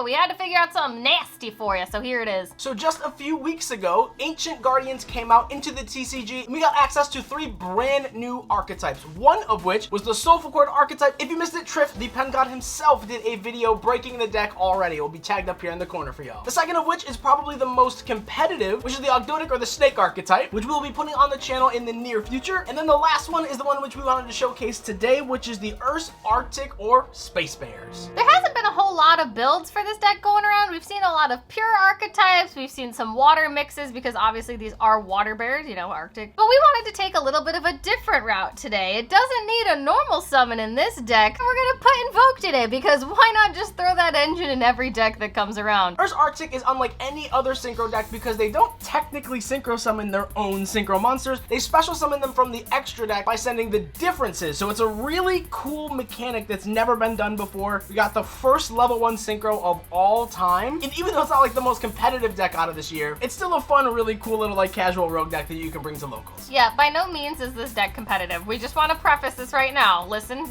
but we had to figure out something nasty for you, so here it is. So just a few weeks ago, Ancient Guardians came out into the TCG, and we got access to 3 brand new archetypes, one of which was the Soulful Cord archetype. If you missed it, Triff, the pen god himself, did a video breaking the deck already. It will be tagged up here in the corner for y'all. The second of which is probably the most competitive, which is the Ogdoadic or the Snake archetype, which we'll be putting on the channel in the near future. And then the last one is the one which we wanted to showcase today, which is the URSARCTIC or Space Bears. There hasn't been a whole lot of builds for this deck going around. We've seen a lot of pure archetypes. We've seen some water mixes because obviously these are water bears, you know, Arctic. But we wanted to take a little bit of a different route today. It doesn't need a normal summon in this deck. We're gonna put Invoked in it because why not just throw that engine in every deck that comes around? URSARCTIC is unlike any other synchro deck because they don't technically synchro summon their own synchro monsters. They special summon them from the extra deck by sending the differences. So it's a really cool mechanic that's never been done before. We got the first level 1 synchro of all time. And even though it's not like the most competitive deck out of this year, it's still a fun, really cool little like casual rogue deck that you can bring to locals. Yeah, by no means is this deck competitive. We just want to preface this right now. Listen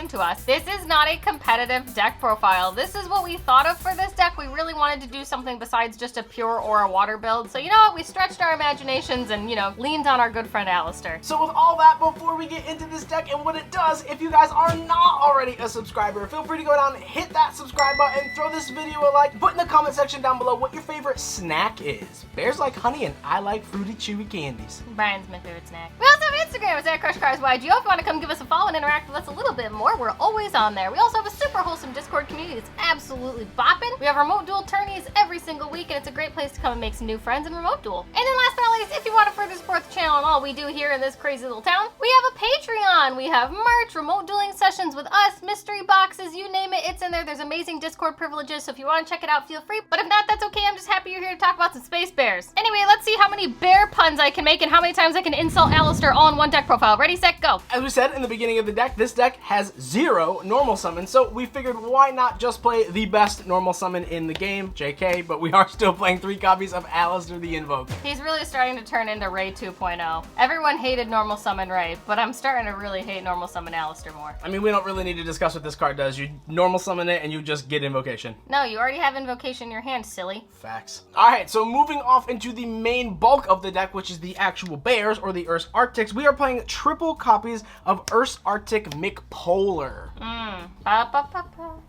to us. This is not a competitive deck profile. This is what we thought of for this deck. We really wanted to do something besides just a pure or a water build. So you know what? We stretched our imaginations and, you know, leaned on our good friend Alistair. So with all that, before we get into this deck and what it does, if you guys are not already a subscriber, feel free to go down and hit that subscribe button, throw this video a like, put in the comment section down below what your favorite snack is. Bears like honey and I like fruity chewy candies. Brian's my favorite snack. We also have Instagram, it's @CrushCarsYGO. If you want to come give us a follow and interact with us a little bit more, we're always on there. We also have a super wholesome Discord community. It's absolutely bopping. We have remote duel tourneys every single week, and it's a great place to come and make some new friends in remote duel. And then last but not least, if you want to further support the channel and all we do here in this crazy little town, we have a Patreon. We have merch, remote dueling sessions with us, mystery boxes, you name it, it's in there. There's amazing Discord privileges, so if you want to check it out, feel free. But if not, that's okay. I'm just happy you're here to talk about some space bears. Anyway, let's see how many bear puns I can make and how many times I can insult Alistair all in one deck profile. Ready, set, go. As we said in the beginning of the deck, this deck has 0 normal summons, so we figured why not just play the best normal summon in the game, JK, but we are still playing 3 copies of Alistair the Invoked. He's really starting to turn into Ray 2.0. Everyone hated normal summon Ray, but I'm starting to really hate normal summon Alistair more. I mean, we don't really need to discuss what this card does. You normal summon it and you just get Invocation. No, you already have Invocation in your hand, silly. Facts. Alright, so moving off into the main bulk of the deck, which is the actual bears or the URSARCTICs, we are playing triple copies of URSARCTIC McPolar.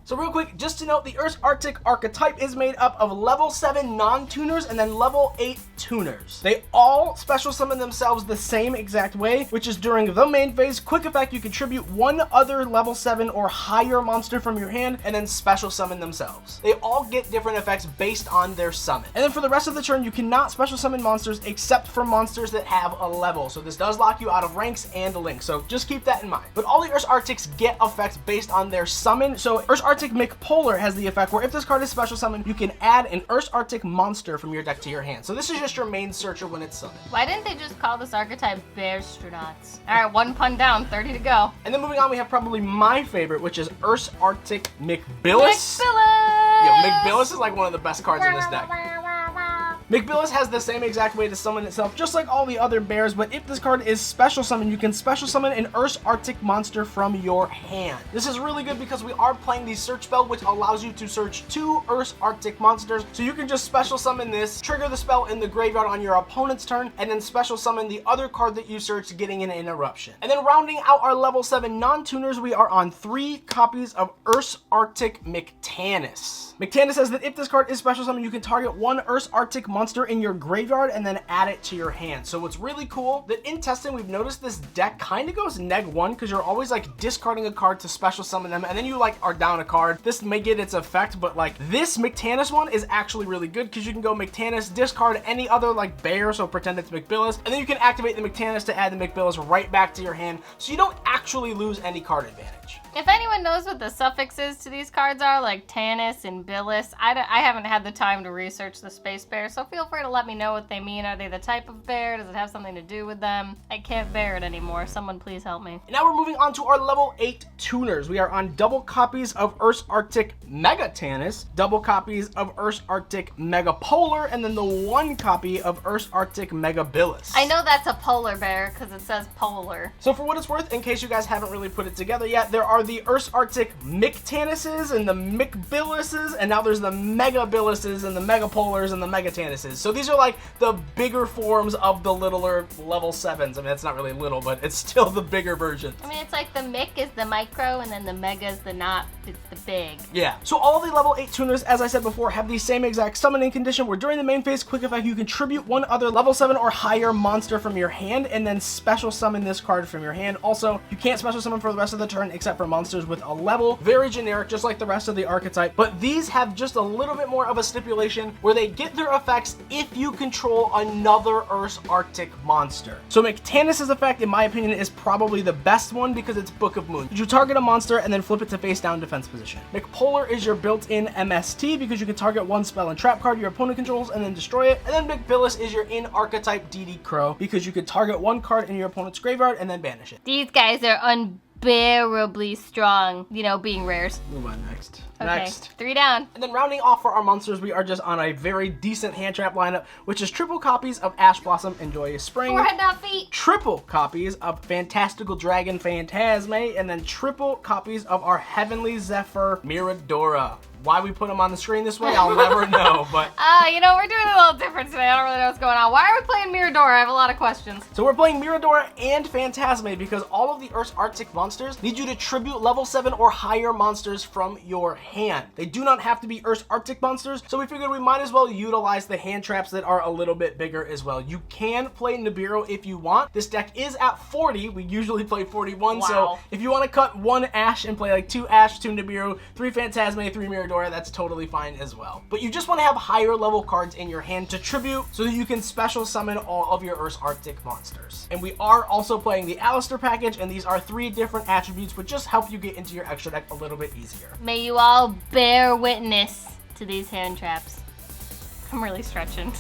So real quick, just to note, the URSARCTIC archetype is made up of level 7 non-tuners and then level 8 tuners. They all special summon themselves the same exact way, which is during the main phase, quick effect, you contribute 1 other level 7 or higher monster from your hand and then special summon themselves. They all get different effects based on their summon. And then for the rest of the turn, you cannot special summon monsters except for monsters that have a level. So this does lock you out of ranks and links, so just keep that in mind. But all the URSARCTICs get effects based on their summon. So URSARCTIC McPolar has the effect where if this card is special summoned, you can add an URSARCTIC monster from your deck to your hand. So this is just your main searcher when it's summoned. Why didn't they just call this archetype Bearstronauts? Alright, 1 pun down, 30 to go. And then moving on, we have probably my favorite, which is URSARCTIC McBillis. McBillis! Yo, McBillis is like one of the best cards in this deck. McBillis has the same exact way to summon itself, just like all the other bears, but if this card is special summoned, you can special summon an URSARCTIC monster from your hand. This is really good because we are playing the search spell, which allows you to search 2 URSARCTIC monsters, so you can just special summon this, trigger the spell in the graveyard on your opponent's turn, and then special summon the other card that you searched, getting an interruption. And then rounding out our level 7 non-tuners, we are on 3 copies of URSARCTIC McTanis. McTanis says that if this card is special summoned, you can target 1 URSARCTIC monster in your graveyard and then add it to your hand. So what's really cool, that in testing, we've noticed this deck kind of goes neg-1 because you're always like discarding a card to special summon them, and then you like are down a card. This may get its effect, but like this McTanis one is actually really good because you can go McTanis, discard any other like bear, so pretend it's McBillis, and then you can activate the McTanis to add the McBillis right back to your hand, so you don't actually lose any card advantage. If anyone knows what the suffixes to these cards are, like Tanis and Billis, I haven't had the time to research the space bear, so feel free to let me know what they mean. Are they the type of bear? Does it have something to do with them? I can't bear it anymore. Someone please help me. And now we're moving on to our level 8 tuners. We are on double copies of URSARCTIC MEGATINS, double copies of URSARCTIC MEGAPOLAR, and then the 1 copy of URSARCTIC MEGABILLIS. I know that's a polar bear because it says polar. So for what it's worth, in case you guys haven't really put it together yet, there are the URSARCTIC MEGATINS and the MEGBILLUSes, and now there's the MEGABILLUSes and the MEGAPOLARs and the MEGATINS. So these are like the bigger forms of the littler level 7s. I mean, it's not really little, but it's still the bigger version. I mean, it's like the Mick is the micro, and then the Mega is the not, it's the big. Yeah. So all the level 8 tuners, as I said before, have the same exact summoning condition where during the main phase quick effect, you can tribute one other level 7 or higher monster from your hand and then special summon this card from your hand. Also, you can't special summon for the rest of the turn except for monsters with a level. Very generic, just like the rest of the archetype, but these have just a little bit more of a stipulation where they get their effects if you control another URSARCTIC monster. So MEGATINS' effect, in my opinion, is probably the best one because it's Book of Moon. You target a monster and then flip it to face down defense position. MEGPOLAR is your built-in MST because you can target one spell and trap card your opponent controls and then destroy it. And then MEGBILLUS is your in-archetype DD Crow because you can target one card in your opponent's graveyard and then banish it. These guys are unbearably strong, you know, being rares. Move on next. Okay, Next. 3 down. And then rounding off for our monsters, we are just on a very decent hand trap lineup, which is triple copies of Ash Blossom and Joyous Spring. Forehead, not feet. Triple copies of Fantastical Dragon Phantasme, and then triple copies of our Heavenly Zephyr Miradora. Why we put them on the screen this way, I'll never know, but... You know, we're doing a little different today. I don't really know what's going on. Why are we playing Miradora? I have a lot of questions. So we're playing Miradora and Phantasme because all of the URSARCTIC monsters need you to tribute level 7 or higher monsters from your hand. They do not have to be URSARCTIC monsters, so we figured we might as well utilize the hand traps that are a little bit bigger as well. You can play Nibiru if you want. This deck is at 40. We usually play 41, wow. So if you want to cut 1 Ash and play like 2 Ash, 2 Nibiru, 3 Phantasme, 3 Miradora, that's totally fine as well. But you just want to have higher level cards in your hand to tribute so that you can special summon all of your URSARCTIC monsters. And we are also playing the Alistair package, and these are 3 different attributes which just help you get into your extra deck a little bit easier. May you all bear witness to these hand traps. I'm really stretching.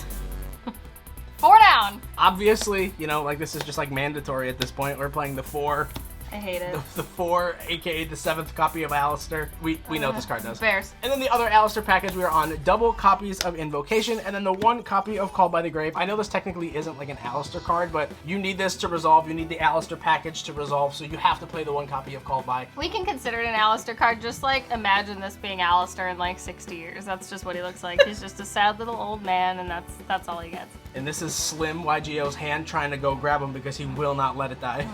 4 down. Obviously, you know, like this is just like mandatory at this point. We're playing the 4. I hate it. The 4, aka the 7th copy of Alistair. We know what this card does. Bears. And then the other Alistair package, we are on double copies of Invocation, and then the 1 copy of Called by the Grave. I know this technically isn't like an Alistair card, but you need this to resolve. You need the Alistair package to resolve, so you have to play the 1 copy of Called by. We can consider it an Alistair card. Just like imagine this being Alistair in like 60 years. That's just what he looks like. He's just a sad little old man, and that's all he gets. And this is Slim Yugioh's hand trying to go grab him because he will not let it die.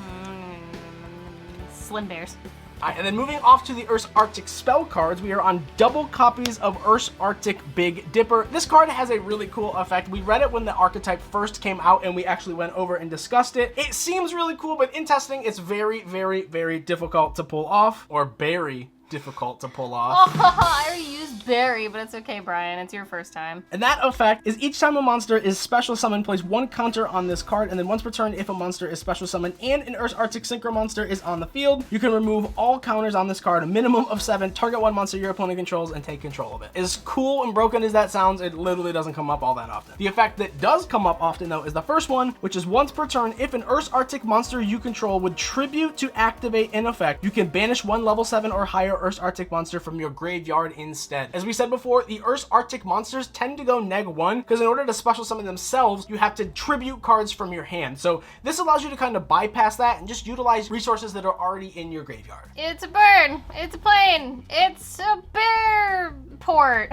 Slim bears. Alright, and then moving off to the URSARCTIC spell cards, we are on double copies of URSARCTIC Big Dipper. This card has a really cool effect. We read it when the archetype first came out, and we actually went over and discussed it. It seems really cool, but in testing, it's very, very, very difficult to pull off, or very difficult to pull off. Oh, I already used Barry, but it's okay, Brian. It's your first time. And that effect is each time a monster is special summoned, place 1 counter on this card, and then once per turn, if a monster is special summoned and an URSARCTIC Synchro monster is on the field, you can remove all counters on this card, a minimum of 7, target 1 monster your opponent controls, and take control of it. As cool and broken as that sounds, it literally doesn't come up all that often. The effect that does come up often, though, is the first one, which is once per turn, if an URSARCTIC monster you control would tribute to activate an effect, you can banish 1 level 7 or higher URSARCTIC monster from your graveyard instead. As we said before, the URSARCTIC monsters tend to go -1 because in order to special summon themselves, you have to tribute cards from your hand. So this allows you to kind of bypass that and just utilize resources that are already in your graveyard. It's a bird. It's a plane. It's a bear port.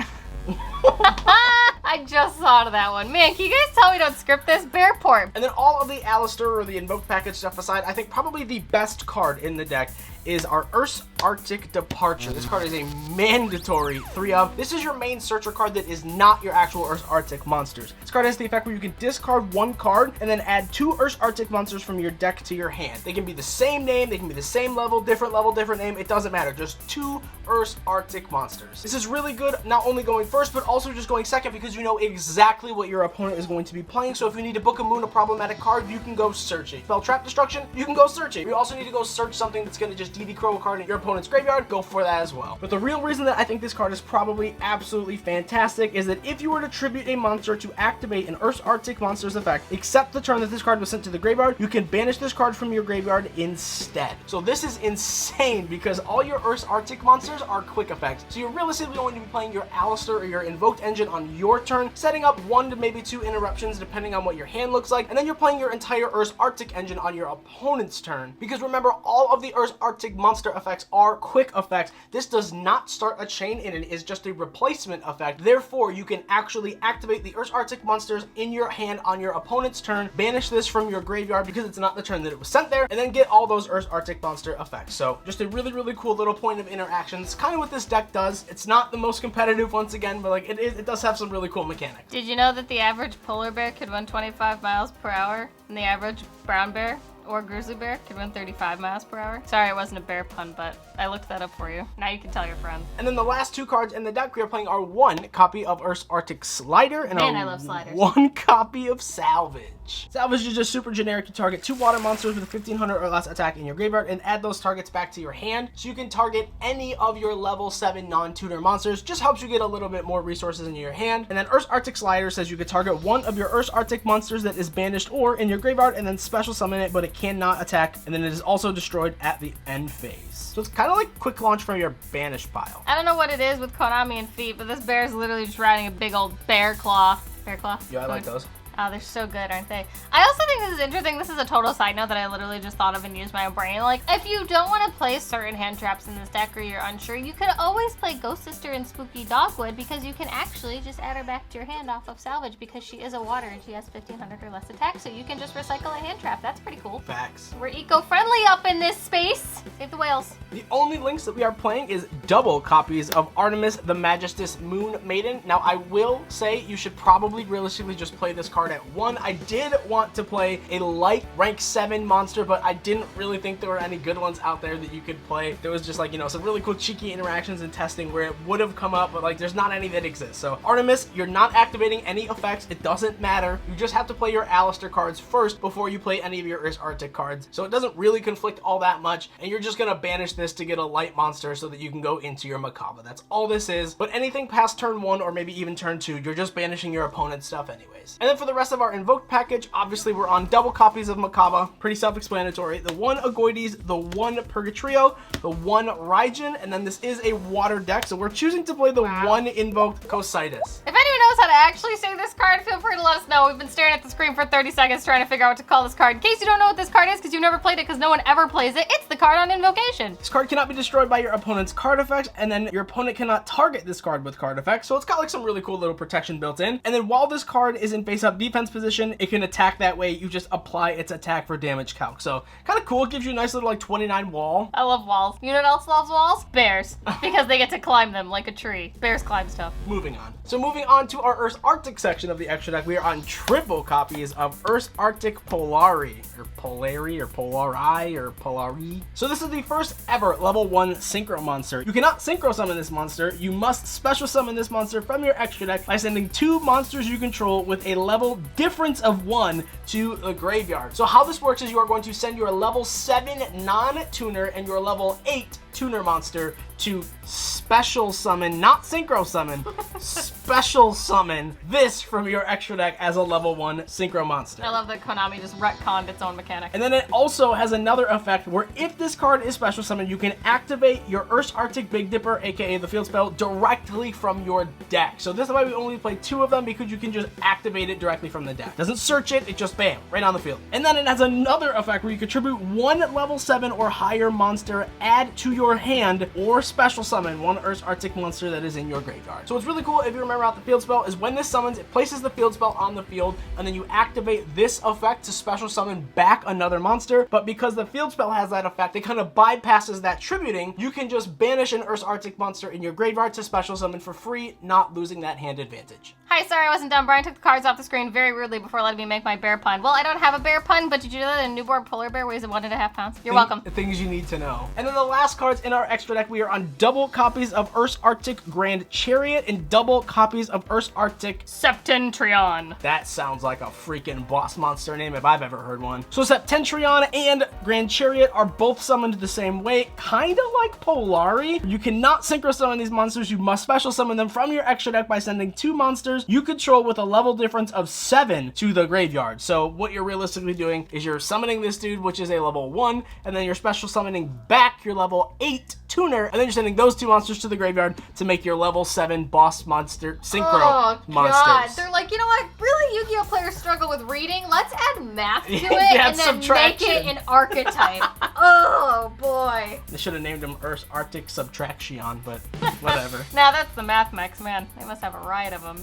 I just thought of that one. Man, can you guys tell we don't script this? Bearport. And then all of the Alistair or the Invoked package stuff aside, I think probably the best card in the deck is our URSARCTIC Departure. This card is a mandatory 3 of. This is your main searcher card that is not your actual URSARCTIC monsters. This card has the effect where you can discard 1 card and then add 2 URSARCTIC monsters from your deck to your hand. They can be the same name, they can be the same level, different name, it doesn't matter. Just 2 URSARCTIC monsters. This is really good, not only going first, but also just going second because you know exactly what your opponent is going to be playing. So if you need to Book of Moon, a problematic card, you can go search it. Spell Trap Destruction, you can go search it. You also need to go search something that's going to just DD Crow a card in your opponent's graveyard, go for that as well. But the real reason that I think this card is probably absolutely fantastic is that if you were to tribute a monster to activate an URSARCTIC monster's effect, except the turn that this card was sent to the graveyard, you can banish this card from your graveyard instead. So this is insane because all your URSARCTIC monsters are quick effects. So you're realistically going to be playing your Alistair or your Invoked engine on your turn, setting up 1 to maybe 2 interruptions depending on what your hand looks like, and then you're playing your entire URSARCTIC engine on your opponent's turn. Because remember, all of the URSARCTIC monster effects are quick effects. This does not start a chain and it is just a replacement effect. Therefore, you can actually activate the URSARCTIC monsters in your hand on your opponent's turn, banish this from your graveyard because it's not the turn that it was sent there, and then get all those URSARCTIC monster effects. So just a really, really cool little point of interaction. It's kind of what this deck does. It's not the most competitive once again, but like it does have some really cool mechanics. Did you know that the average polar bear could run 25 miles per hour and the average brown bear or grizzly bear could run 35 miles per hour? Sorry, it wasn't a bear pun, but I looked that up for you. Now you can tell your friends. And then the last two cards in the deck we are playing are one copy of URSARCTIC Slider and I love sliders. One copy of Salvage. Salvage is just super generic. You target 2 water monsters with a 1500 or less attack in your graveyard and add those targets back to your hand. So you can target any of your level 7 non-tutor monsters. Just helps you get a little bit more resources in your hand. And then URSARCTIC Slider says you can target one of your URSARCTIC monsters that is banished or in your graveyard and then special summon it, but it cannot attack. And then it is also destroyed at the end phase. So it's kind of like quick launch from your banished pile. I don't know what it is with Konami and feet, but this bear is literally just riding a big old bear claw. Bear claw? Yeah, I like those. Oh, they're so good, aren't they? I also think this is interesting. This is a total side note that I literally just thought of and used my own brain. Like, if you don't want to play certain hand traps in this deck or you're unsure, you could always play Ghost Sister and Spooky Dogwood because you can actually just add her back to your hand off of Salvage because she is a water and she has 1500 or less attack, so you can just recycle a hand trap. That's pretty cool. Facts. We're eco-friendly up in this space. Save the whales. The only links that we are playing is double copies of Artemis the Magistus Moon Maiden. Now, I will say you should probably realistically just play this card at 1. I did want to play a light rank 7 monster, but I didn't really think there were any good ones out there that you could play. There was just like, you know, some really cool cheeky interactions and testing where it would have come up, but like there's not any that exist. So Artemis, you're not activating any effects. It doesn't matter. You just have to play your Alistair cards first before you play any of your URSARCTIC cards. So it doesn't really conflict all that much, and you're just gonna banish this to get a light monster so that you can go into your Macabre. That's all this is. But anything past turn 1 or maybe even turn 2, you're just banishing your opponent's stuff anyways. And then for the rest of our invoked package, obviously we're on double copies of Macabre. Pretty self-explanatory. The 1 Agoides, the 1 Purgatrio, the 1 Raijin, and then this is a water deck, so we're choosing to play the 1 invoked Cositus. If anyone knows how to actually say this card, feel free to let us know. We've been staring at the screen for 30 seconds trying to figure out what to call this card. In case you don't know what this card is because you've never played it because no one ever plays it, it's the card on Invocation. This card cannot be destroyed by your opponent's card effects, and then your opponent cannot target this card with card effects, so it's got like some really cool little protection built in. And then while this card is in face-up defense position, it can attack that way. You just apply its attack for damage calc. So kind of cool. It gives you a nice little like 29 wall. I love walls. You know what else loves walls? Bears. Because they get to climb them like a tree. Bears climb stuff. Moving on. So moving on to our URSARCTIC section of the extra deck, we are on triple copies of URSARCTIC Polari, or Polari, or Polari, or Polari. So this is the first ever level 1 synchro monster. You cannot synchro summon this monster. You must special summon this monster from your extra deck by sending 2 monsters you control with a level difference of 1 to the graveyard. So how this works is you are going to send your level 7 non-tuner and your level 8 tuner monster to special summon, not synchro summon, special summon this from your extra deck as a level 1 synchro monster. I love that Konami just retconned its own mechanic. And then it also has another effect where if this card is special summoned, you can activate your URSARCTIC Big Dipper, aka the field spell, directly from your deck. So this is why we only play 2 of them, because you can just activate it directly from the deck. Doesn't search it, it just bam, right on the field. And then it has another effect where you contribute 1 level 7 or higher monster, add to your hand, or special summon 1 URSARCTIC monster that is in your graveyard. So what's really cool, if you remember out the field spell, is when this summons, it places the field spell on the field, and then you activate this effect to special summon back another monster. But because the field spell has that effect, it kind of bypasses that tributing. You can just banish an URSARCTIC monster in your graveyard to special summon for free, not losing that hand advantage. Hi, sorry I wasn't done. Brian took the cards off the screen very rudely before letting me make my bear pun. Well, I don't have a bear pun, but did you know that a newborn polar bear weighs 1.5 pounds? You're welcome. Things you need to know. And then the last cards in our extra deck, we are on double copies of URSARCTIC Grand Chariot and double copies of URSARCTIC Septentrion. That sounds like a freaking boss monster name if I've ever heard one. So Septentrion and Grand Chariot are both summoned the same way, kind of like Polari. You cannot synchro summon these monsters. You must special summon them from your extra deck by sending 2 monsters you control with a level difference of 7 to the graveyard. So what you're realistically doing is you're summoning this dude, which is a level 1, and then you're special summoning back your level 8 Tuner, and then you're sending those 2 monsters to the graveyard to make your level 7 boss monster synchro monsters. God. They're like, you know what? Really, Yu-Gi-Oh players struggle with reading. Let's add math to it Yeah, and then make it an archetype. Oh boy. They should have named him URSARCTIC Subtraction, but whatever. Now that's the math mechs, man. They must have a riot of a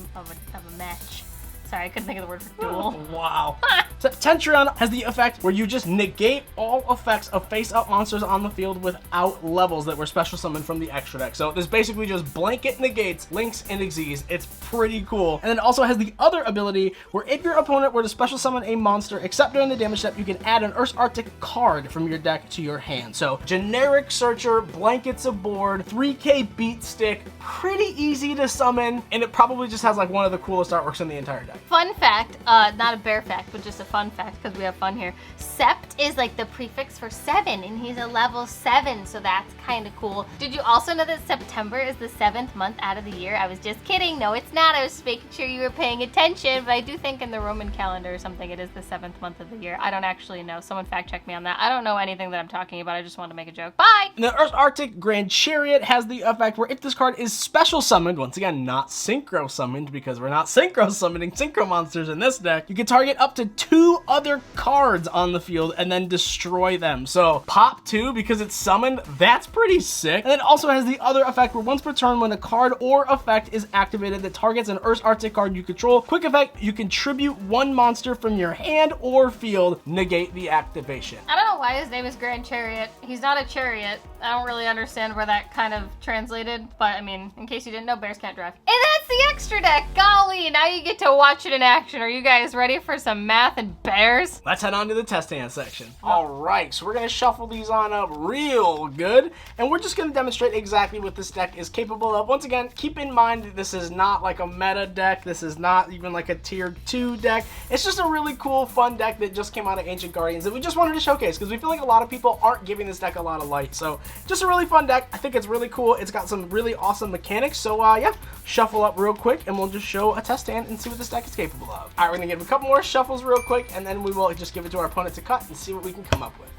match. Sorry, I couldn't think of the word for duel. Wow. So Tenturion has the effect where you just negate all effects of face-up monsters on the field without levels that were special summoned from the extra deck. So this basically just blanket negates Links and Xyz. It's pretty cool. And then it also has the other ability where if your opponent were to special summon a monster, except during the damage step, you can add an URSARCTIC card from your deck to your hand. So generic searcher, blankets a board, 3K beat stick, pretty easy to summon, and it probably just has like one of the coolest artworks in the entire deck. Fun fact, not a bear fact, but just a fun fact because we have fun here. Sept is like the prefix for 7, and he's a level 7, so that's kind of cool. Did you also know that September is the 7th month out of the year? I was just kidding. No, it's not. I was making sure you were paying attention, but I do think in the Roman calendar or something it is the 7th month of the year. I don't actually know. Someone fact check me on that. I don't know anything that I'm talking about. I just wanted to make a joke. Bye! And the URSARCTIC Grand Chariot has the effect where if this card is special summoned, once again, not synchro summoned because we're not synchro summoning synchro monsters in this deck, you can target up to 2 other cards on the field and then destroy them. So pop 2 because it's summoned, that's pretty sick. And it also has the other effect where once per turn when a card or effect is activated that targets an URSARCTIC card you control, quick effect, you contribute 1 monster from your hand or field, negate the activation. I don't know why his name is Grand Chariot. He's not a chariot. I don't really understand where that kind of translated, but I mean, in case you didn't know, bears can't drive. And that's the extra deck. Golly, now you get to watch it in action. Are you guys ready for some math and bears? Let's head on to the test hand section. All right, so we're gonna shuffle these on up real good, and we're just gonna demonstrate exactly what this deck is capable of. Once again, keep in mind that this is not like a meta deck. This is not even like a tier 2 deck. It's just a really cool, fun deck that just came out of Ancient Guardians that we just wanted to showcase because we feel like a lot of people aren't giving this deck a lot of light. So just a really fun deck. I think it's really cool. It's got some really awesome mechanics. So yeah, shuffle up real quick and we'll just show a test hand and see what this deck is capable of. All right, we're gonna give a couple more shuffles real quick and then we will just give it to our opponent to cut and see what we can come up with.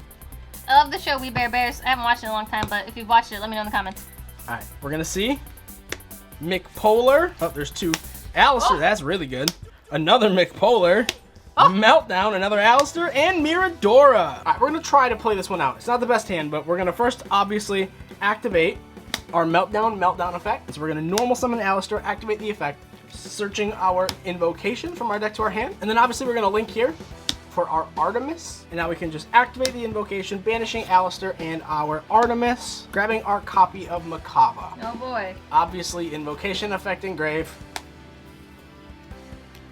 I love the show We Bear Bears. I haven't watched it in a long time, but if you've watched it, let me know in the comments. All right, we're gonna see McPolar. Oh, there's 2. Alistair, that's really good. Another McPolar. Meltdown, another Alistair, and Miradora. All right, we're gonna try to play this one out. It's not the best hand, but we're gonna first obviously activate our Meltdown effect. So we're gonna normal summon Alistair, activate the effect, searching our invocation from our deck to our hand, and then obviously we're gonna link here for our Artemis, and now we can just activate the invocation, banishing Alistair and our Artemis, grabbing our copy of Makaba. Oh boy. Obviously, invocation effect engrave.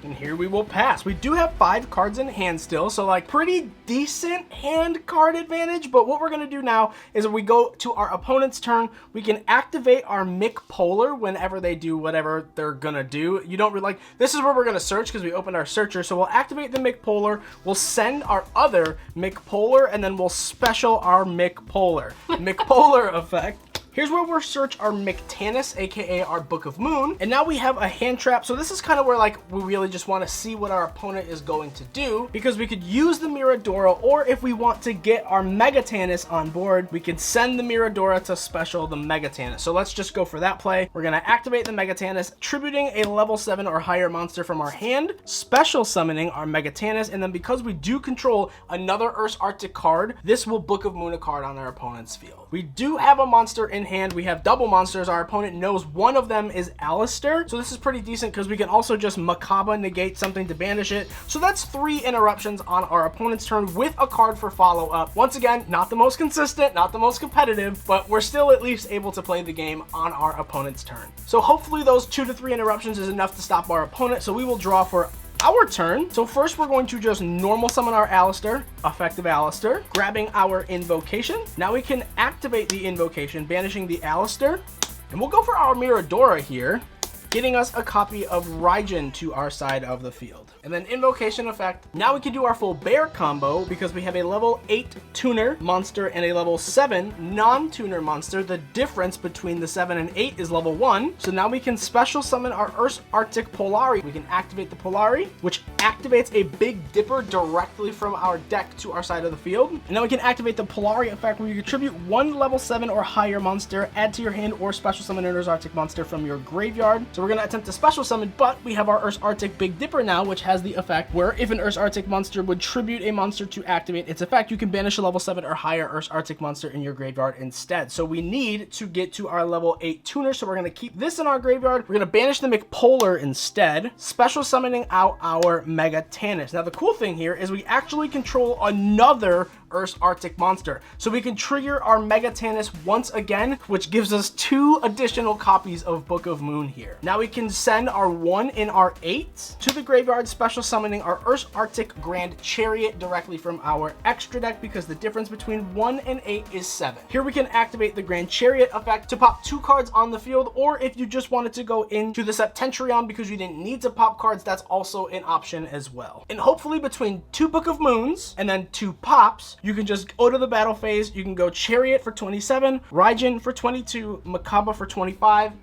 And here we will pass. We do have 5 cards in hand still, so like pretty decent hand card advantage, but what we're gonna do now is when we go to our opponent's turn, we can activate our McPolar whenever they do whatever they're gonna do. You don't really like, this is where we're gonna search because we opened our searcher, so we'll activate the McPolar, we'll send our other McPolar, and then we'll special our McPolar. McPolar effect. Here's where we'll search our Megatinus, aka our Book of Moon, and now we have a hand trap. So this is kind of where like we really just want to see what our opponent is going to do, because we could use the Miradora, or if we want to get our Megatinus on board, we can send the Miradora to special the Megatinus. So let's just go for that play. We're gonna activate the Megatinus, tributing a level 7 or higher monster from our hand, special summoning our Megatinus, and then because we do control another URSARCTIC card, this will Book of Moon a card on our opponent's field. We do have a monster in hand. We have double monsters. Our opponent knows one of them is Alistair, so this is pretty decent because we can also just Makaba negate something to banish it. So that's 3 interruptions on our opponent's turn with a card for follow-up. Once again, not the most consistent, not the most competitive, but we're still at least able to play the game on our opponent's turn. So hopefully those 2 to 3 interruptions is enough to stop our opponent, so we will draw for our turn. So first we're going to just normal summon our Alistair, effective Alistair, grabbing our invocation. Now we can activate the invocation, banishing the Alistair, and we'll go for our Miradora here, getting us a copy of Raijin to our side of the field. And then invocation effect. Now we can do our full bear combo because we have a level 8 tuner monster and a level 7 non-tuner monster. The difference between the 7 and 8 is level 1. So now we can special summon our URSARCTIC Polari. We can activate the Polari, which activates a Big Dipper directly from our deck to our side of the field. And now we can activate the Polari effect where you contribute one level 7 or higher monster, add to your hand, or special summon an URSARCTIC monster from your graveyard. So we're going to attempt to special summon, but we have our URSARCTIC Big Dipper now, which has the effect where if an URSARCTIC monster would tribute a monster to activate its effect, you can banish a level 7 or higher URSARCTIC monster in your graveyard instead. So we need to get to our level 8 tuner, so we're going to keep this in our graveyard. We're going to banish the McPolar instead, special summoning out our MEGATINS. Now the cool thing here is we actually control another URSARCTIC monster. So we can trigger our MEGATINS once again, which gives us 2 additional copies of Book of Moon here. Now we can send our 1 in our 8 to the graveyard, special summoning our URSARCTIC Grand Chariot directly from our extra deck because the difference between 1 and 8 is 7. Here we can activate the Grand Chariot effect to pop 2 cards on the field, or if you just wanted to go into the Septentrion because you didn't need to pop cards, that's also an option as well. And hopefully between 2 Book of Moons and then 2 pops, you can just go to the battle phase. You can go Chariot for 27, Raijin for 22, Makaba for 25,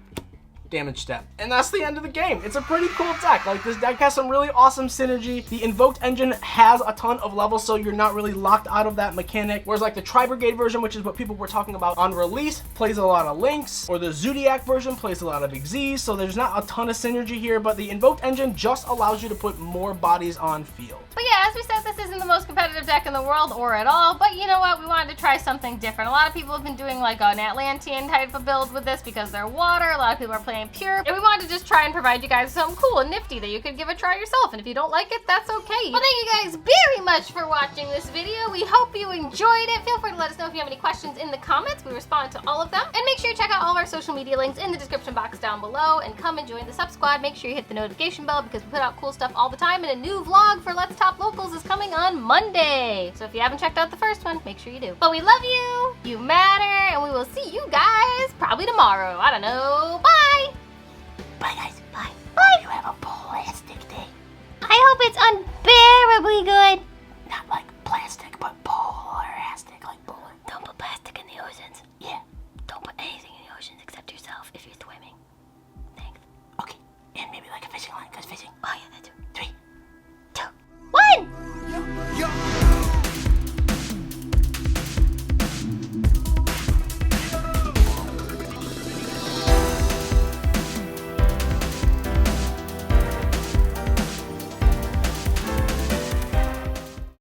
damage step. And that's the end of the game. It's a pretty cool deck. Like, this deck has some really awesome synergy. The Invoked engine has a ton of levels, so you're not really locked out of that mechanic. Whereas like the Tri-Brigade version, which is what people were talking about on release, plays a lot of Lynx, or the Zodiac version plays a lot of Xyz, so there's not a ton of synergy here, but the Invoked engine just allows you to put more bodies on field. But yeah, as we said, this isn't the most competitive deck in the world or at all, but you know what? We wanted to try something different. A lot of people have been doing like an Atlantean type of build with this because they're water. A lot of people are playing pure, and we wanted to just try and provide you guys something cool and nifty that you could give a try yourself, and if you don't like it, that's okay. Well, thank you guys very much for watching this video. We hope you enjoyed it. Feel free to let us know if you have any questions in the comments. We respond to all of them. And make sure you check out all of our social media links in the description box down below, and come and join the sub squad. Make sure you hit the notification bell because we put out cool stuff all the time, and a new vlog for Let's Top Locals is coming on Monday. So if you haven't checked out the first one, make sure you do. But we love you, you matter, and we will see you guys probably tomorrow. I don't know. Bye! Bye, guys. Bye. Bye! You have a plastic day. I hope it's unbearably good. Not like plastic, but polaristic, like polar. Don't put plastic in the oceans. Yeah. Don't put anything in the oceans except yourself if you're swimming. Thanks. Okay. And maybe like a fishing line, because fishing. Oh yeah, that's